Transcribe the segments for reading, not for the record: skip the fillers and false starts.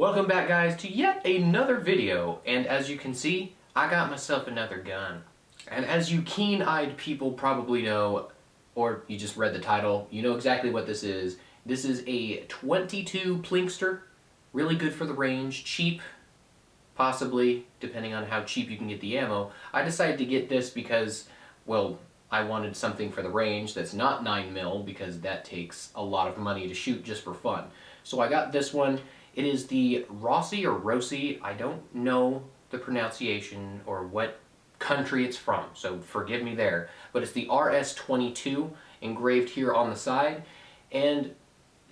Welcome back, guys, to yet another video, and as you can see, I got myself another gun. And as you keen-eyed people probably know, or you just read the title, you know exactly what this is. This is a 22 Plinkster, really good for the range, cheap, possibly, depending on how cheap you can get the ammo. I decided to get this because, well, I wanted something for the range that's not 9mm because that takes a lot of money to shoot just for fun. So I got this one. It is the Rossi or Rossi. I don't know the pronunciation or what country it's from, so forgive me there. But it's the RS-22 engraved here on the side. And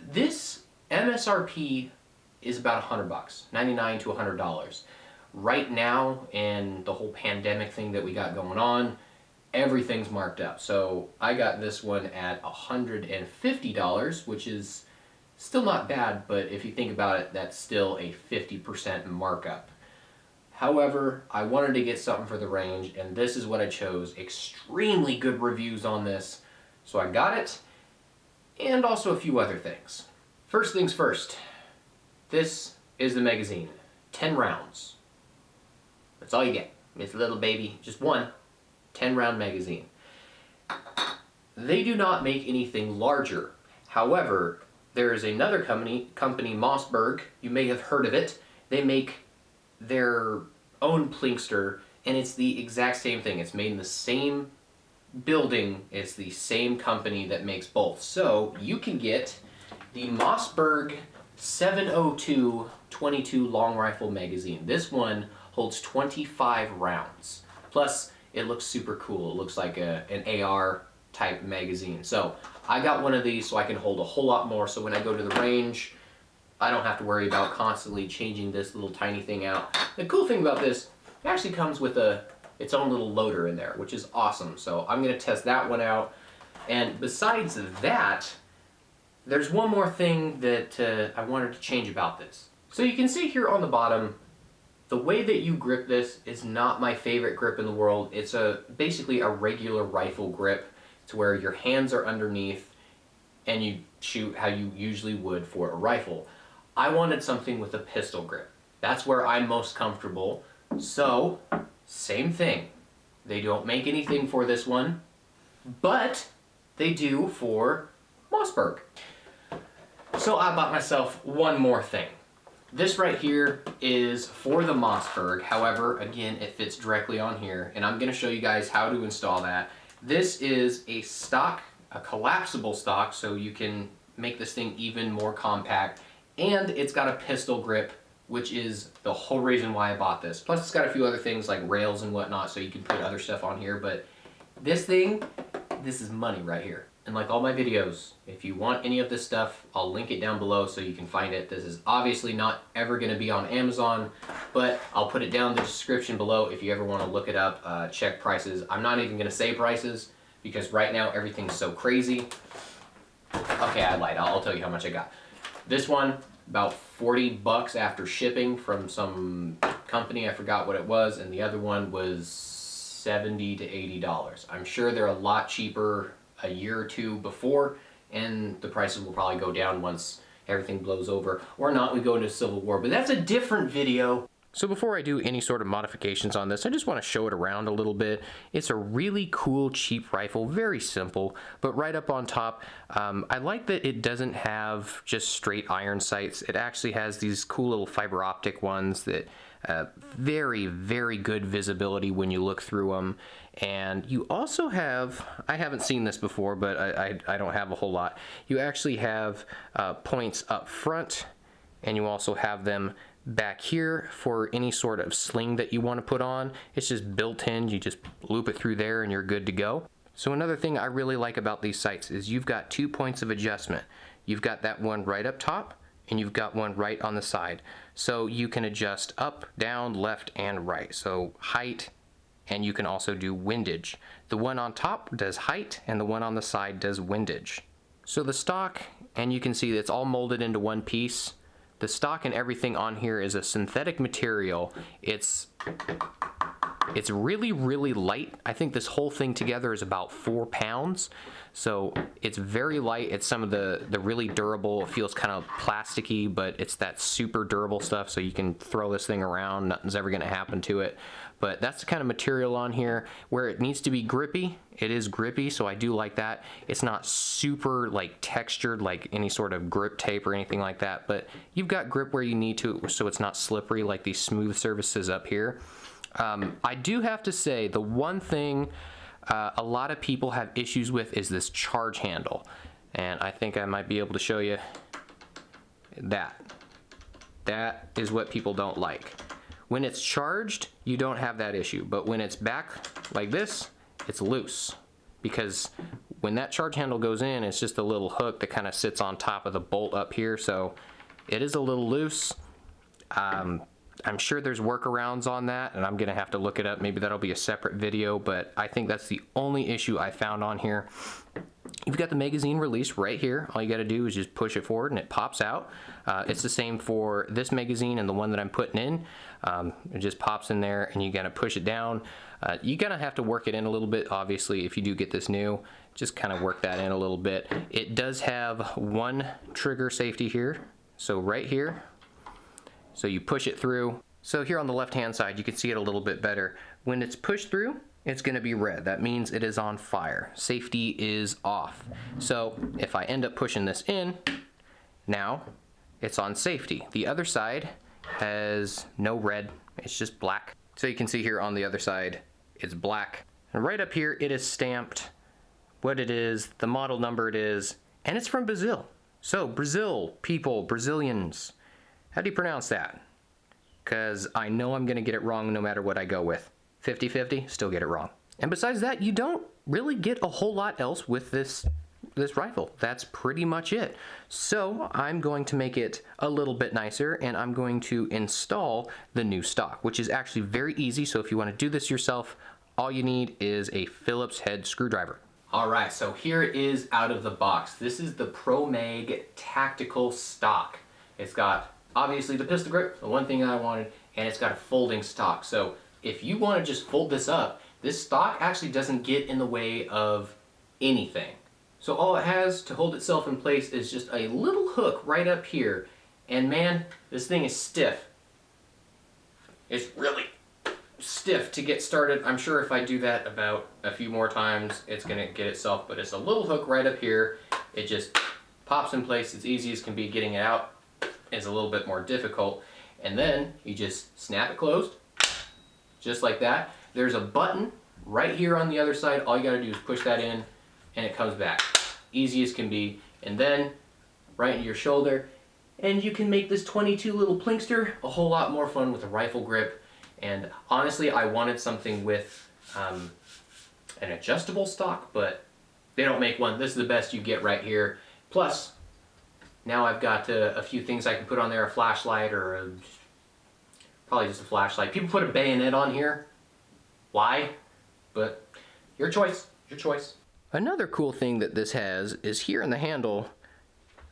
this MSRP is about $100, $99 to $100. Right now, in the whole pandemic thing that we got going on, everything's marked up. So I got this one at $150, which is still not bad, but if you think about it, that's still a 50% markup. However, I wanted to get something for the range, and this is what I chose. Extremely good reviews on this, so I got it, and also a few other things. First things first, this is the magazine. 10 rounds. That's all you get. It's a little baby, just one 10-round magazine. They do not make anything larger. However, there is another company, Mossberg. You may have heard of it. They make their own Plinkster, and it's the exact same thing. It's made in the same building. It's the same company that makes both. So you can get the Mossberg 702 22 long rifle magazine. This one holds 25 rounds. Plus, it looks super cool. It looks like an AR type magazine. So I got one of these so I can hold a whole lot more, so when I go to the range, I don't have to worry about constantly changing this little tiny thing out. The cool thing about this, it actually comes with its own little loader in there, which is awesome. So I'm going to test that one out. And besides that, there's one more thing that I wanted to change about this. So you can see here on the bottom, the way that you grip this is not my favorite grip in the world. It's basically a regular rifle grip. To where your hands are underneath and you shoot how you usually would for a rifle. I wanted something with a pistol grip. That's where I'm most comfortable. So, same thing. They don't make anything for this one, but they do for Mossberg. So I bought myself one more thing. This right here is for the Mossberg. However, again, it fits directly on here, and I'm going to show you guys how to install that. This is a stock, a collapsible stock, so you can make this thing even more compact. And it's got a pistol grip, which is the whole reason why I bought this. Plus it's got a few other things like rails and whatnot, so you can put other stuff on here. But this thing, this is money right here. And like all my videos, if you want any of this stuff, I'll link it down below so you can find it. This is obviously not ever going to be on Amazon, but I'll put it down in the description below if you ever want to look it up, check prices. I'm not even going to say prices because right now everything's so crazy. Okay, I lied. I'll tell you how much I got. This one, about 40 bucks after shipping from some company. I forgot what it was. And the other one was $70 to $80. I'm sure they're a lot cheaper a year or two before, and the prices will probably go down once everything blows over, or not, we go into civil war, but that's a different video. So before I do any sort of modifications on this, I just want to show it around a little bit. It's a really cool, cheap rifle, very simple, but right up on top, I like that it doesn't have just straight iron sights. It actually has these cool little fiber optic ones that very, very good visibility when you look through them. And you also have, I haven't seen this before, but I don't have a whole lot. You actually have points up front, and you also have them back here for any sort of sling that you want to put on. It's just built in. You just loop it through there and you're good to go. So another thing I really like about these sights is you've got 2 points of adjustment. You've got that one right up top, and you've got one right on the side. So you can adjust up, down, left, and right. So height, and you can also do windage. The one on top does height, and the one on the side does windage. So the stock, and you can see it's all molded into one piece. The stock and everything on here is a synthetic material. It's It's really, really light. I think this whole thing together is about 4 pounds. So it's very light. It's some of the really durable, it feels kind of plasticky, but it's that super durable stuff, so you can throw this thing around, nothing's ever gonna happen to it. But that's the kind of material on here. Where it needs to be grippy, it is grippy, so I do like that. It's not super like textured like any sort of grip tape or anything like that, but you've got grip where you need to, so it's not slippery like these smooth surfaces up here. I do have to say, the one thing a lot of people have issues with is this charge handle. And I think I might be able to show you that. That is what people don't like. When it's charged, you don't have that issue. But when it's back like this, it's loose. Because when that charge handle goes in, it's just a little hook that kind of sits on top of the bolt up here. So it is a little loose. I'm sure there's workarounds on that, and I'm gonna have to look it up. Maybe that'll be a separate video, but I think that's the only issue I found on here. You've got the magazine release right here. All you gotta do is just push it forward and it pops out. It's the same for this magazine and the one that I'm putting in. It just pops in there and you gotta push it down. You're gonna have to work it in a little bit, obviously, if you do get this new. Just kind of work that in a little bit. It does have one trigger safety here. So right here, so you push it through. So here on the left-hand side, you can see it a little bit better. When it's pushed through, it's gonna be red. That means it is on fire. Safety is off. So if I end up pushing this in, now it's on safety. The other side has no red, it's just black. So you can see here on the other side, it's black. And right up here, it is stamped what it is, the model number it is, and it's from Brazil. So Brazil, people, Brazilians, how do you pronounce that? Because I know I'm gonna get it wrong no matter what I go with. 50-50, still get it wrong. And besides that, you don't really get a whole lot else with this rifle. That's pretty much it. So I'm going to make it a little bit nicer, and I'm going to install the new stock, which is actually very easy. So if you want to do this yourself, all you need is a Phillips head screwdriver. All right, so here it is out of the box. This is the Pro Mag Tactical Stock. It's got obviously the pistol grip, the one thing I wanted, and it's got a folding stock. So if you want to just fold this up, this stock actually doesn't get in the way of anything. So all it has to hold itself in place is just a little hook right up here. And man, this thing is stiff. It's really stiff to get started. I'm sure if I do that about a few more times, it's gonna get itself, but it's a little hook right up here. It just pops in place. It's easy as can be. Getting it out is a little bit more difficult. And then you just snap it closed, just like that. There's a button right here on the other side. All you gotta do is push that in and it comes back. Easy as can be. And then right into your shoulder. And you can make this 22 little plinkster a whole lot more fun with a rifle grip. And honestly, I wanted something with an adjustable stock, but they don't make one. This is the best you get right here. Plus, now I've got a few things I can put on there, a flashlight or probably just a flashlight. People put a bayonet on here. Why? But your choice, your choice. Another cool thing that this has is here in the handle.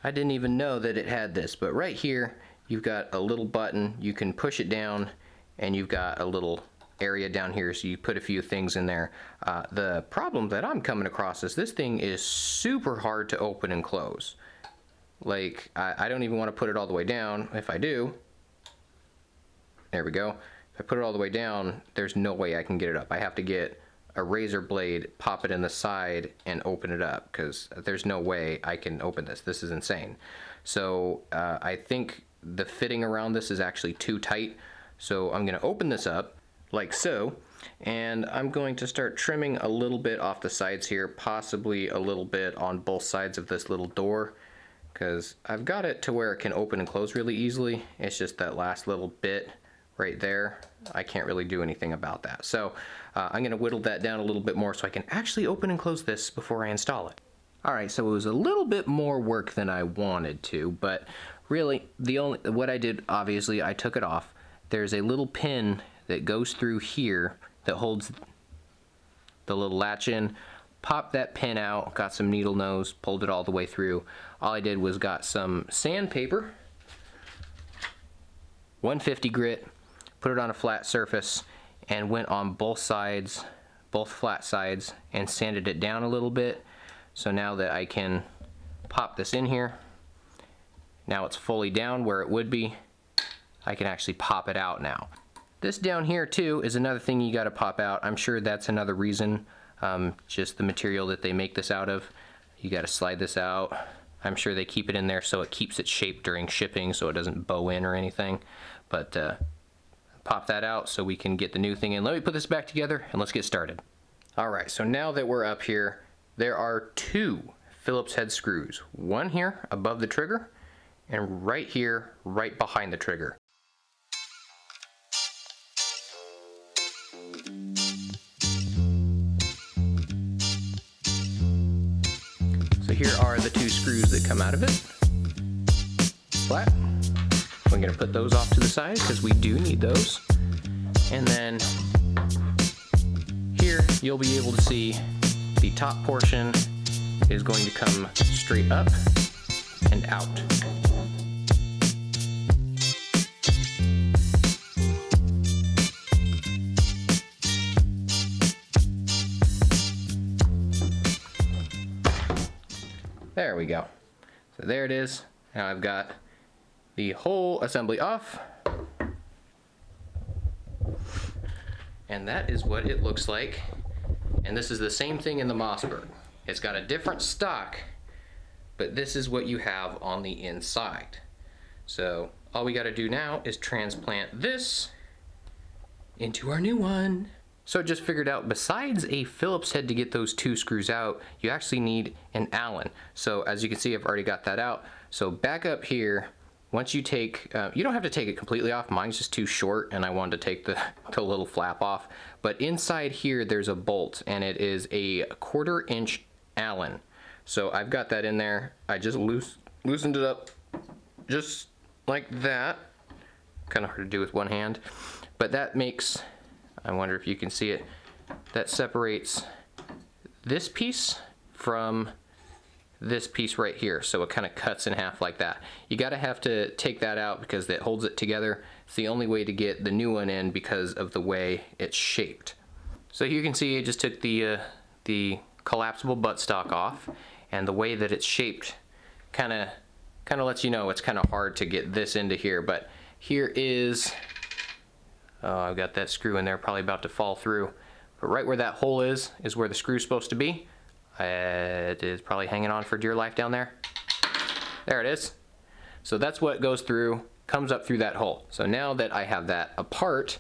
I didn't even know that it had this, but right here you've got a little button. You can push it down and you've got a little area down here, so you put a few things in there. The problem that I'm coming across is this thing is super hard to open and close. Like, I don't even want to put it all the way down. If I do, there we go. If I put it all the way down, there's no way I can get it up. I have to get a razor blade, pop it in the side, and open it up, because there's no way I can open this. This is insane. So I think the fitting around this is actually too tight. So I'm going to open this up like so, and I'm going to start trimming a little bit off the sides here, possibly a little bit on both sides of this little door, because I've got it to where it can open and close really easily. It's just that last little bit right there, I can't really do anything about that. So I'm going to whittle that down a little bit more so I can actually open and close this before I install it. Alright, so it was a little bit more work than I wanted to, but really what I did, obviously, I took it off. There's a little pin that goes through here that holds the little latch in. Popped that pin out, got some needle nose, pulled it all the way through. All I did was got some sandpaper, 150 grit, put it on a flat surface, and went on both sides, both flat sides, and sanded it down a little bit. So now that I can pop this in here, now it's fully down where it would be, I can actually pop it out now. This down here too is another thing you gotta pop out. I'm sure that's another reason, just the material that they make this out of. You gotta slide this out. I'm sure they keep it in there so it keeps its shape during shipping so it doesn't bow in or anything. But pop that out so we can get the new thing in. Let me put this back together and let's get started. Alright, so now that we're up here, there are 2 Phillips head screws. One here above the trigger and right here, right behind the trigger. So here are the 2 screws that come out of it. Flat. I'm going to put those off to the side because we do need those. And then here you'll be able to see the top portion is going to come straight up and out. There we go. So there it is. Now I've got the whole assembly off. And that is what it looks like. And this is the same thing in the Mossberg. It's got a different stock, but this is what you have on the inside. So all we gotta do now is transplant this into our new one. So just figured out, besides a Phillips head to get those 2 screws out, you actually need an Allen. So as you can see, I've already got that out. So back up here, once you take, you don't have to take it completely off. Mine's just too short and I wanted to take the little flap off. But inside here, there's a bolt and it is a 1/4 inch Allen. So I've got that in there. I just loosened it up just like that. Kind of hard to do with one hand. But that makes, I wonder if you can see it, that separates this piece from this piece right here. So it kind of cuts in half like that. You gotta have to take that out because that holds it together. It's the only way to get the new one in because of the way it's shaped. So you can see it just took the collapsible buttstock off, and the way that it's shaped kind of lets you know it's kind of hard to get this into here. But here is, oh, I've got that screw in there, probably about to fall through. But right where that hole is where the screw's supposed to be. It is probably hanging on for dear life down there. There it is. So that's what goes through, comes up through that hole. So now that I have that apart,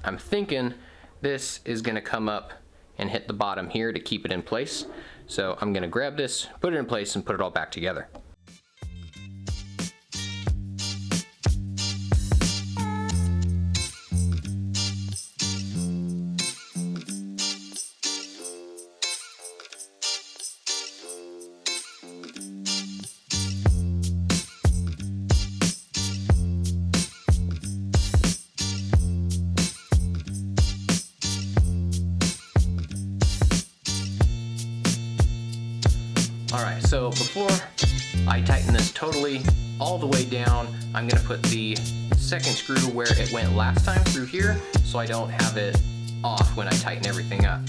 I'm thinking this is gonna come up and hit the bottom here to keep it in place. So I'm gonna grab this, put it in place, and put it all back together. Alright, so before I tighten this totally all the way down, I'm going to put the second screw where it went last time through here so I don't have it off when I tighten everything up.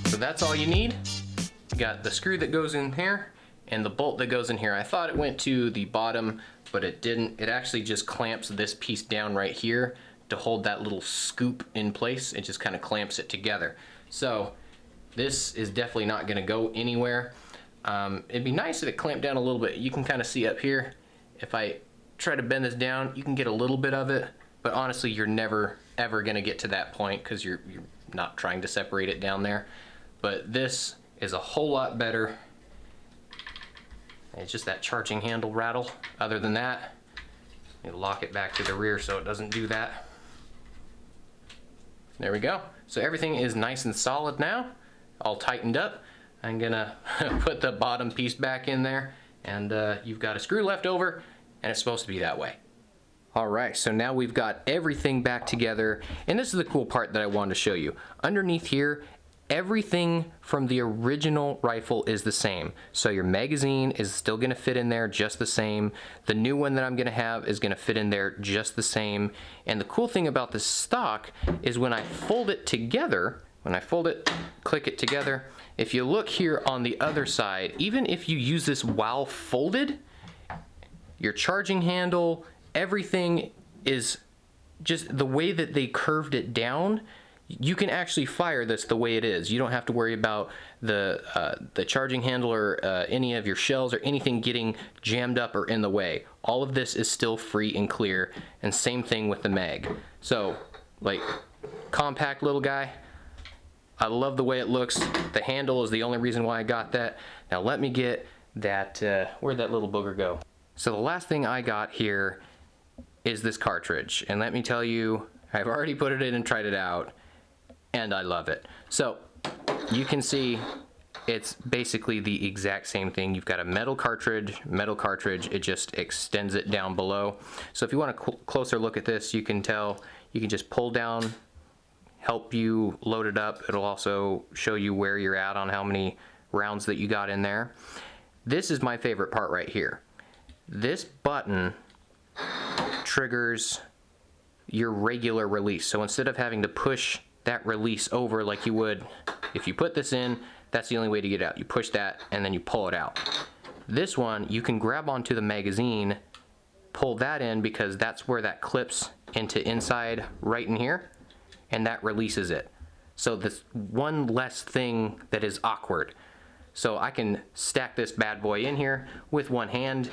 So that's all you need. You got the screw that goes in here and the bolt that goes in here. I thought it went to the bottom, but it didn't. It actually just clamps this piece down right here to hold that little scoop in place. It just kind of clamps it together. So this is definitely not gonna go anywhere. It'd be nice if it clamped down a little bit. You can kind of see up here, if I try to bend this down, you can get a little bit of it, but honestly, you're never ever gonna get to that point because you're not trying to separate it down there. But this is a whole lot better. It's just that charging handle rattle. Other than that, you lock it back to the rear so it doesn't do that. There we go. So everything is nice and solid now, all tightened up. I'm gonna put the bottom piece back in there, and you've got a screw left over, and it's supposed to be that way. Alright, so now we've got everything back together, and this is the cool part that I wanted to show you. Underneath here, everything from the original rifle is the same. So your magazine is still gonna fit in there just the same. The new one that I'm gonna have is gonna fit in there just the same. And the cool thing about this stock is when I fold it together, click it together, if you look here on the other side, even if you use this while folded, your charging handle, everything is just the way that they curved it down. You can actually fire this the way it is. You don't have to worry about the charging handle or any of your shells or anything getting jammed up or in the way. All of this is still free and clear, and same thing with the mag. So, like, compact little guy. I love the way it looks. The handle is the only reason why I got that. Now let me get that, where'd that little booger go? So the last thing I got here is this cartridge. And let me tell you, I've already put it in and tried it out, and I love it. So you can see it's basically the exact same thing. You've got a metal cartridge, it just extends it down below. So if you want a closer look at this, you can tell, you can just pull down, help you load it up. It'll also show you where you're at on how many rounds that you got in there. This is my favorite part right here. This button triggers your regular release. So instead of having to push that release over like you would if you put this in, that's the only way to get out. You push that and then you pull it out. This one, you can grab onto the magazine, pull that in because that's where that clips into inside right in here, and that releases it. So this one less thing that is awkward. So I can stack this bad boy in here with one hand.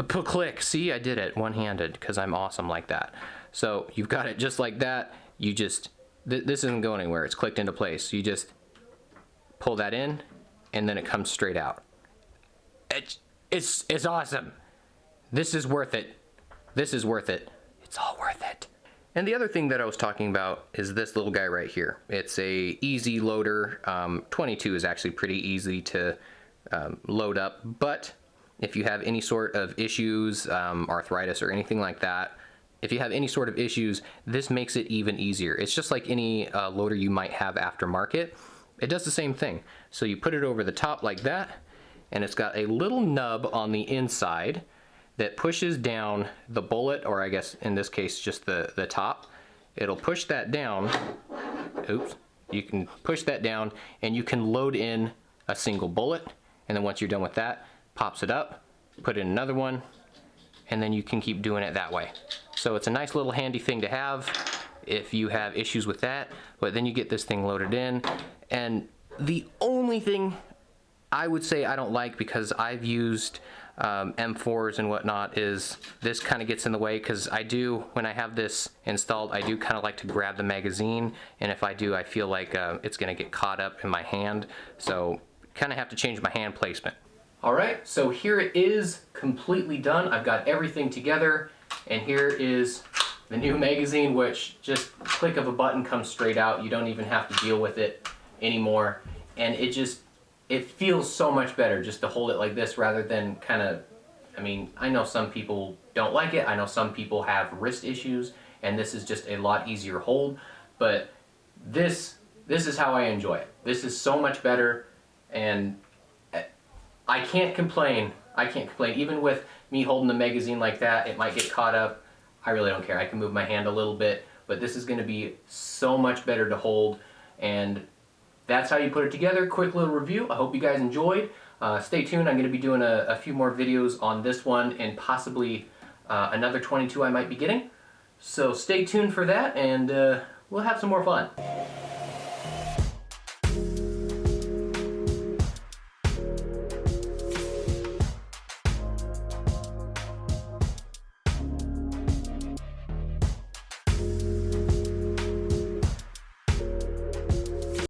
Click, see, I did it one-handed because I'm awesome like that. So you've got it just like that. You just, this isn't going anywhere. It's clicked into place. You just pull that in and then it comes straight out. It's awesome. This is worth it. This is worth it. It's all worth it. And the other thing that I was talking about is this little guy right here. It's a easy loader. 22 is actually pretty easy to load up, but if you have any sort of issues, arthritis or anything like that, if you have any sort of issues, this makes it even easier. It's just like any loader you might have aftermarket. It does the same thing. So you put it over the top like that, and it's got a little nub on the inside that pushes down the bullet, or I guess in this case just the top. It'll push that down. Oops. You can push that down and you can load in a single bullet, and then once you're done with that, pops it up, put in another one, and then you can keep doing it that way. So it's a nice little handy thing to have if you have issues with that, but then you get this thing loaded in. And the only thing I would say I don't like, because I've used M4s and whatnot, is this kind of gets in the way, because I do, when I have this installed, I do kind of like to grab the magazine, and if I do, I feel like it's going to get caught up in my hand, so kind of have to change my hand placement. Alright, so here it is, completely done. I've got everything together, and here is the new magazine, which just click of a button comes straight out. You don't even have to deal with it anymore, and it feels so much better just to hold it like this rather than kind of, I mean, I know some people don't like it, I know some people have wrist issues, and this is just a lot easier hold, but this is how I enjoy it. This is so much better, and I can't complain. I can't complain. Even with me holding the magazine like that, it might get caught up. I really don't care. I can move my hand a little bit, but this is going to be so much better to hold, and that's how you put it together. Quick little review. I hope you guys enjoyed. Stay tuned. I'm going to be doing a few more videos on this one, and possibly another 22 I might be getting. So stay tuned for that, and we'll have some more fun.